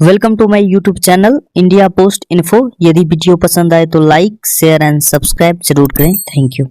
Welcome to my YouTube channel India post info. यदि video पसंद आए तो लाइक शेयर एंड सब्सक्राइब जरूर करें। Thank you.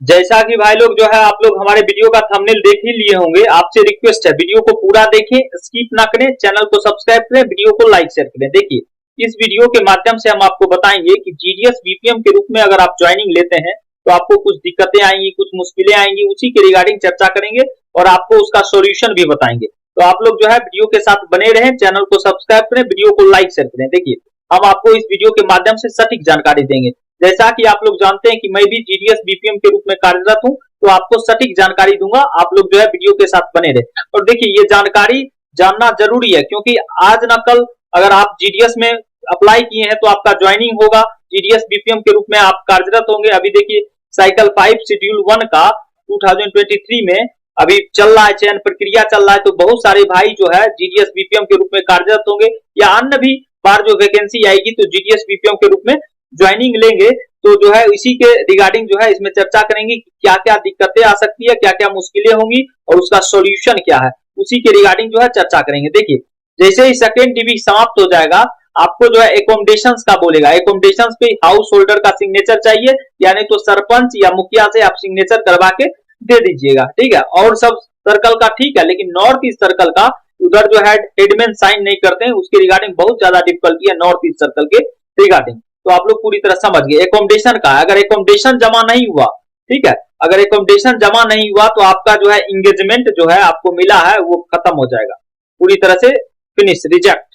जैसा कि भाई लोग जो है आप लोग हमारे वीडियो का थंबनेल देख ही लिए होंगे। आपसे रिक्वेस्ट है वीडियो को पूरा देखें, स्किप ना करें, चैनल को सब्सक्राइब करें, वीडियो को लाइक शेयर करें। देखिए इस वीडियो के माध्यम से हम आपको बताएंगे कि जीडीएस बीपीएम के रूप में अगर आप ज्वाइनिंग लेते हैं तो आपको कुछ दिक्कतें आएंगी, कुछ मुश्किलें आएंगी, उसी के रिगार्डिंग चर्चा करेंगे और आपको उसका सोल्यूशन भी बताएंगे। तो आप लोग जो है वीडियो के साथ बने रहें, चैनल को सब्सक्राइब करें, वीडियो को लाइक शेयर करें। देखिए हम आपको इस वीडियो के माध्यम से सटीक जानकारी देंगे। जैसा कि आप लोग जानते हैं कि मैं भी जीडीएस बीपीएम के रूप में कार्यरत हूं, तो आपको सटीक जानकारी दूंगा। आप लोग जो है वीडियो के साथ बने रहे और देखिए ये जानकारी जानना जरूरी है, क्योंकि आज ना कल अगर आप जीडीएस में अप्लाई किए हैं तो आपका ज्वाइनिंग होगा, जीडीएस बीपीएम के रूप में आप कार्यरत होंगे। अभी देखिए साइकिल 5 शेड्यूल 1 का 2023 में अभी चल रहा है, चयन प्रक्रिया चल रहा है। तो बहुत सारे भाई जो है जीडीएस बीपीएम के रूप में कार्यरत होंगे या अन्य भी बार जो वैकेंसी आएगी तो जीडीएस बीपीएम के रूप में ज्वाइनिंग लेंगे। तो जो है इसी के रिगार्डिंग जो है इसमें चर्चा करेंगे कि क्या क्या दिक्कतें आ सकती है, क्या क्या मुश्किलें होंगी और उसका सॉल्यूशन क्या है, उसी के रिगार्डिंग जो है चर्चा करेंगे। देखिए जैसे ही सेकेंड डिवी समाप्त हो जाएगा आपको जो है एकोमोडेशंस का बोलेगा। एकोमोडेशंस पे हाउस होल्डर का सिग्नेचर चाहिए, यानी तो सरपंच या मुखिया से आप सिग्नेचर करवा के दे दीजिएगा, ठीक है। और सब सर्कल का ठीक है, लेकिन नॉर्थ ईस्ट सर्कल का उधर जो है हेडमैन साइन नहीं करते हैं, उसके रिगार्डिंग बहुत ज्यादा डिफिकल्टी है नॉर्थ ईस्ट सर्कल के रिगार्डिंग। तो आप लोग पूरी तरह समझ गए। एकोमोडेशन का अगर एकोमोडेशन जमा नहीं हुआ, ठीक है, अगर एकोमोडेशन जमा नहीं हुआ तो आपका जो है इंगेजमेंट जो है आपको मिला है वो खत्म हो जाएगा, पूरी तरह से फिनिश, रिजेक्ट,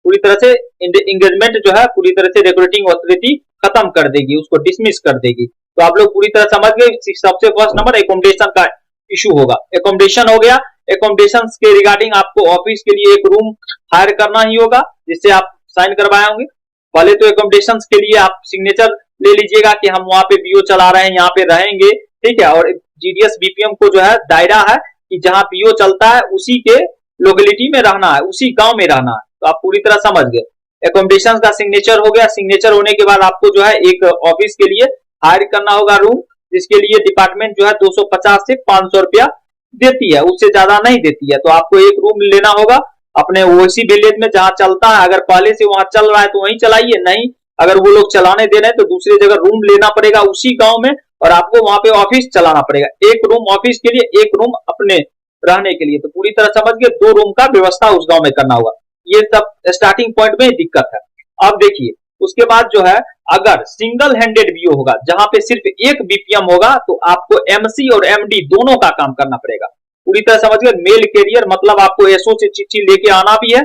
पूरी तरह से इंगेजमेंट जो है पूरी तरह से रिक्रूटिंग अथॉरिटी खत्म कर देगी, उसको डिसमिस कर देगी। तो आप लोग पूरी तरह समझ गए। सबसे फर्स्ट नंबर एकोमोडेशन का इशू होगा। एकोमोडेशन हो गया। एकोमोडेशन के रिगार्डिंग आपको ऑफिस के लिए एक रूम हायर करना ही होगा जिससे आप साइन करवाए होंगे। पहले तो एकोमोडेशन के लिए आप सिग्नेचर ले लीजिएगा कि हम वहां पे बीओ चला रहे हैं, यहाँ पे रहेंगे, ठीक है। और जीडीएस बीपीएम को जो है दायरा है कि जहां बीओ चलता है उसी के लोकेलिटी में रहना है, उसी गांव में रहना है। तो आप पूरी तरह समझ गए। एकोमोडेशन का सिग्नेचर हो गया। सिग्नेचर होने के बाद आपको जो है एक ऑफिस के लिए हायर करना होगा रूम, जिसके लिए डिपार्टमेंट जो है 250 से 500 रुपया देती है, उससे ज्यादा नहीं देती है। तो आपको एक रूम लेना होगा अपने उसी विलेज में जहां चलता है। अगर पहले से वहां चल रहा है तो वहीं चलाइए, नहीं अगर वो लोग चलाने दे रहे हैं तो दूसरी जगह रूम लेना पड़ेगा उसी गांव में और आपको वहां पे ऑफिस चलाना पड़ेगा। एक रूम ऑफिस के लिए, एक रूम अपने रहने के लिए। तो पूरी तरह समझ गए, 2 रूम का व्यवस्था उस गांव में करना होगा। ये सब स्टार्टिंग पॉइंट में दिक्कत है। अब देखिए उसके बाद जो है अगर सिंगल हैंडेड बीओ होगा जहां पे सिर्फ एक बीपीएम होगा तो आपको एमसी और एमडी दोनों का काम करना पड़ेगा। पूरी तरह समझ गए। मेल कैरियर मतलब आपको एसओ से चिट्ठी लेके आना भी है,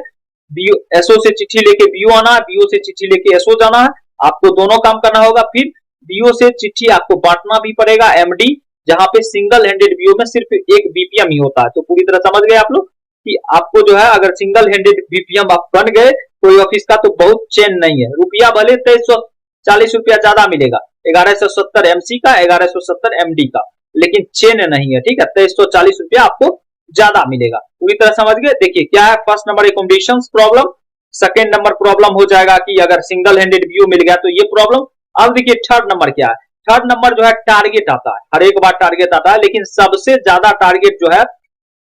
एसओ से चिट्ठी लेके बीओ आना है, बीओ से चिट्ठी लेके एसओ जाना है, आपको दोनों काम करना होगा। फिर बीओ से चिट्ठी आपको बांटना भी पड़ेगा एमडी, जहां पे सिंगल हैंडेड बीओ में सिर्फ एक बीपीएम ही होता है। तो पूरी तरह समझ गए आप लोग कि आपको जो है अगर सिंगल हैंडेड बीपीएम आप बन गए कोई ऑफिस का तो बहुत चेन नहीं है। रुपया भले 2340 रुपया ज्यादा मिलेगा, 1170 एमसी का, 1170 एमडी का, लेकिन चेन नहीं है, ठीक है। 2340 रुपया आपको ज्यादा मिलेगा। पूरी तरह समझ गए। देखिए क्या है, first number accommodation problem, second number problem हो जाएगा कि अगर सिंगल हैंडेड व्यू मिल गया तो ये प्रॉब्लम। अब देखिए थर्ड नंबर क्या है। थर्ड नंबर जो है टारगेट आता है, हर एक बार टारगेट आता है, लेकिन सबसे ज्यादा टारगेट जो है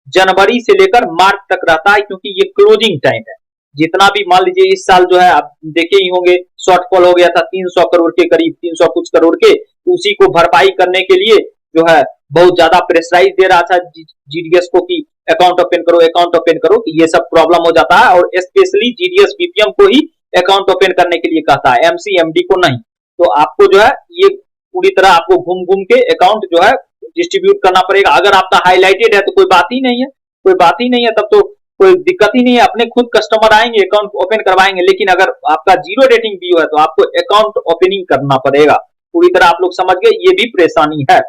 जनवरी से लेकर मार्च तक रहता है, क्योंकि ये क्लोजिंग टाइम है। जितना भी मान लीजिए इस साल जो है आप देखे ही होंगे शॉर्टफॉल हो गया था 300 करोड़ के करीब, 300 कुछ करोड़ के, तो उसी को भरपाई करने के लिए जो है बहुत ज्यादा प्रेशराइज दे रहा था जीडीएस को कि अकाउंट ओपन करो, अकाउंट ओपन करो, कि ये सब प्रॉब्लम हो जाता है। और स्पेशली जीडीएस बीपीएम को ही अकाउंट ओपन करने के लिए कहता है, एमसी एमडी को नहीं। तो आपको जो है ये पूरी तरह आपको घूम घूम के अकाउंट जो है डिस्ट्रीब्यूट करना पड़ेगा। अगर आपका हाईलाइटेड है तो कोई बात ही नहीं है, कोई बात ही नहीं है, तब तो कोई दिक्कत ही नहीं है, अपने खुद कस्टमर आएंगे अकाउंट ओपन करवाएंगे। लेकिन अगर आपका जीरो रेटिंग बीओ है तो आपको अकाउंट ओपनिंग करना पड़ेगा। पूरी तरह आप लोग समझ गए, ये भी परेशानी है।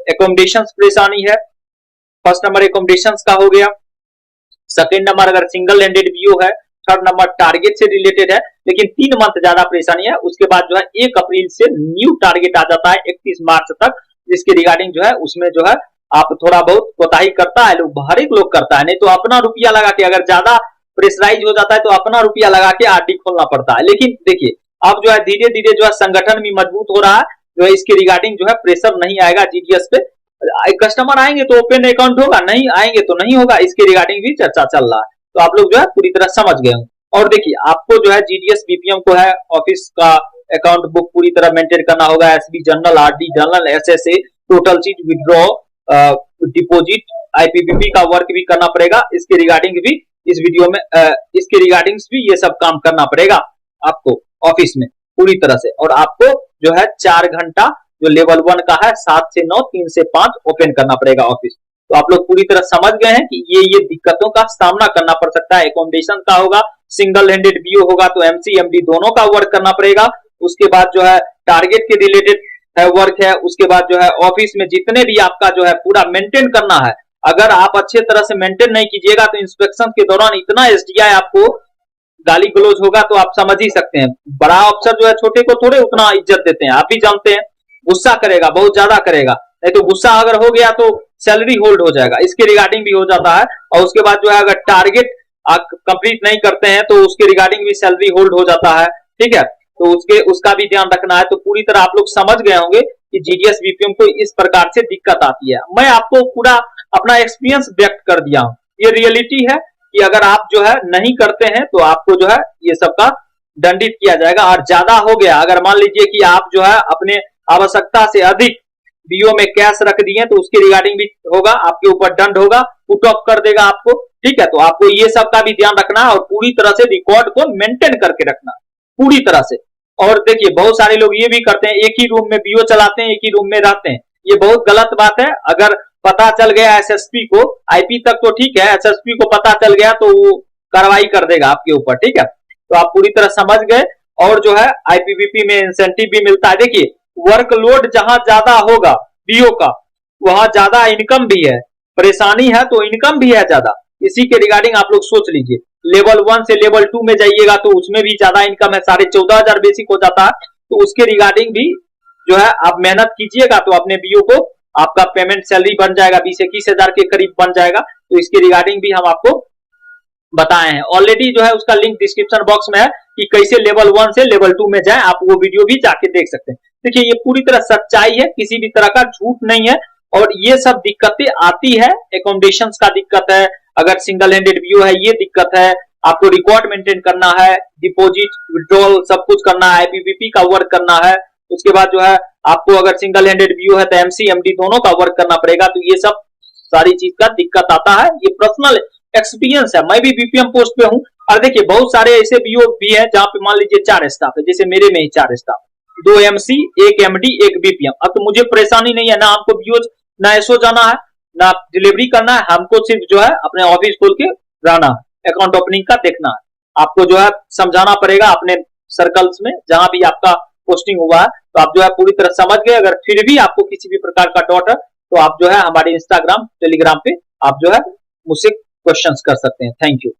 एकोमोडेशन परेशानी है। फर्स्ट नंबर एकोमोडेशन का हो गया। सेकेंड नंबर अगर सिंगल हैंडेड बीओ है। थर्ड नंबर टारगेट से रिलेटेड है, लेकिन 3 मंथ ज्यादा परेशानी है। उसके बाद जो है 1 अप्रैल से न्यू टारगेट आ जाता है 31 मार्च तक, जिसके रिगार्डिंग जो है उसमें जो है आप थोड़ा बहुत कोताही करता है लोग, हर एक लोग करता है। नहीं तो अपना रुपया लगा के, अगर ज्यादा प्रेशराइज हो जाता है तो अपना रुपया लगा के आरडी खोलना पड़ता है। लेकिन देखिए अब जो है धीरे धीरे जो है संगठन भी मजबूत हो रहा है, जो है इसके रिगार्डिंग जो है प्रेशर नहीं आएगा जीडीएस पे। कस्टमर आएंगे तो ओपन अकाउंट होगा, नहीं आएंगे तो नहीं होगा, इसके रिगार्डिंग भी चर्चा चल रहा है। तो आप लोग जो है पूरी तरह समझ गए हों। और देखिए आपको जो है जीडीएस बीपीएम को है ऑफिस का अकाउंट बुक पूरी तरह मेंटेन करना होगा, SB journal, RD journal, SSA, total sheet, withdraw, deposit, IPPB का वर्क भी करना पड़ेगा। इसके रिगार्डिंग भी इस वीडियो में इसके रिगार्डिंग भी ये सब काम करना पड़ेगा आपको ऑफिस में पूरी तरह से। और आपको जो है 4 घंटा जो लेवल 1 का है 7 से 9, 3 से 5 ओपन करना पड़ेगा ऑफिस। तो आप लोग पूरी तरह समझ गए हैं कि ये दिक्कतों का सामना करना पड़ सकता है। एकोमोडेशन का होगा, सिंगल हैंडेड बीओ होगा तो एमसी एमडी दोनों का वर्क करना पड़ेगा। उसके बाद जो है टारगेट के रिलेटेड वर्क है। उसके बाद जो है ऑफिस में जितने भी आपका जो है पूरा मेंटेन करना है। अगर आप अच्छे तरह से मेंटेन नहीं कीजिएगा तो इंस्पेक्शन के दौरान इतना एसडीआई आपको गाली गलौज होगा तो आप समझ ही सकते हैं। बड़ा अफसर जो है छोटे को थोड़े उतना इज्जत देते हैं, आप भी जानते हैं। गुस्सा करेगा, बहुत ज्यादा करेगा, नहीं तो गुस्सा अगर हो गया तो सैलरी होल्ड हो जाएगा। इसके रिगार्डिंग भी हो जाता है। और उसके बाद जो है अगर टारगेट आप कंप्लीट नहीं करते हैं तो उसके रिगार्डिंग भी सैलरी होल्ड हो जाता है। ठीक है, तो उसका भी ध्यान रखना है। तो पूरी तरह आप लोग समझ गए होंगे कि जीडीएस बीपीएम को इस प्रकार से दिक्कत आती है। मैं आपको पूरा अपना एक्सपीरियंस व्यक्त कर दिया हूं। ये रियलिटी है कि अगर आप जो है नहीं करते हैं तो आपको जो है ये सब का दंडित किया जाएगा। और ज्यादा हो गया, अगर मान लीजिए कि आप जो है अपने आवश्यकता से अधिक बीओ में कैश रख दिए तो उसके रिगार्डिंग भी होगा, आपके ऊपर दंड होगा, पुट ऑफ कर देगा आपको। ठीक है, तो आपको ये सब का भी ध्यान रखना है और पूरी तरह से रिकॉर्ड को मेंटेन करके रखना पूरी तरह से। और देखिए बहुत सारे लोग ये भी करते हैं, एक ही रूम में बीओ चलाते हैं, एक ही रूम में रहते हैं। ये बहुत गलत बात है। अगर पता चल गया एसएसपी को, आईपी तक तो ठीक है, एसएसपी को पता चल गया तो वो कार्रवाई कर देगा आपके ऊपर। ठीक है, तो आप पूरी तरह समझ गए। और जो है आईपीबीपी में इंसेंटिव भी मिलता है। देखिए वर्कलोड जहां ज्यादा होगा बीओ का वहां ज्यादा इनकम भी है, परेशानी है तो इनकम भी है ज्यादा। इसी के रिगार्डिंग आप लोग सोच लीजिए। लेवल 1 से लेवल 2 में जाइएगा तो उसमें भी ज्यादा इनकम है, 14,500 बेसिक हो जाता है। तो उसके रिगार्डिंग भी जो है आप मेहनत कीजिएगा तो अपने बीओ को आपका पेमेंट सैलरी बन जाएगा, 20-21 के करीब बन जाएगा। तो इसके रिगार्डिंग भी हम आपको बताए हैं ऑलरेडी। जो है उसका लिंक डिस्क्रिप्शन बॉक्स में है कि कैसे लेवल 1 से लेवल 2 में जाए, आप वो वीडियो भी जाके देख सकते हैं। देखिए ये पूरी तरह सच्चाई है, किसी भी तरह का झूठ नहीं है। और ये सब दिक्कतें आती है, एकोमोडेशन का दिक्कत है, अगर सिंगल हैंडेड व्यू है ये दिक्कत है, आपको रिकॉर्ड मेंटेन करना है, डिपॉजिट विड्रॉल सब कुछ करना है, आईपीपीबी का वर्क करना है। उसके बाद जो है आपको अगर सिंगल हैंडेड व्यू है तो एमसी एमडी दोनों का वर्क करना पड़ेगा। तो ये सब सारी चीज का दिक्कत आता है। ये पर्सनल एक्सपीरियंस है, मैं भी बीपीएम पोस्ट पे हूं। और देखिए बहुत सारे ऐसे बीओ भी हैं जहां पे मान लीजिए 4 स्टाफ है, जैसे मेरे में ही 4 स्टाफ, 2 एमसी, 1 एमडी, 1 बीपीएम। अब तो मुझे परेशानी नहीं है, ना हमको बीओ ना एसओ जाना है, ना डिलीवरी करना है, हमको सिर्फ जो है अपने ऑफिस खोल के रहना है, अकाउंट ओपनिंग का देखना है। आपको जो है समझाना पड़ेगा अपने सर्कल्स में जहां भी आपका पोस्टिंग हुआ है। तो आप जो है पूरी तरह समझ गए। अगर फिर भी आपको किसी भी प्रकार का डाउट है तो आप जो है हमारे इंस्टाग्राम, टेलीग्राम पे आप जो है मुझसे क्वेश्चंस कर सकते हैं। Thank you.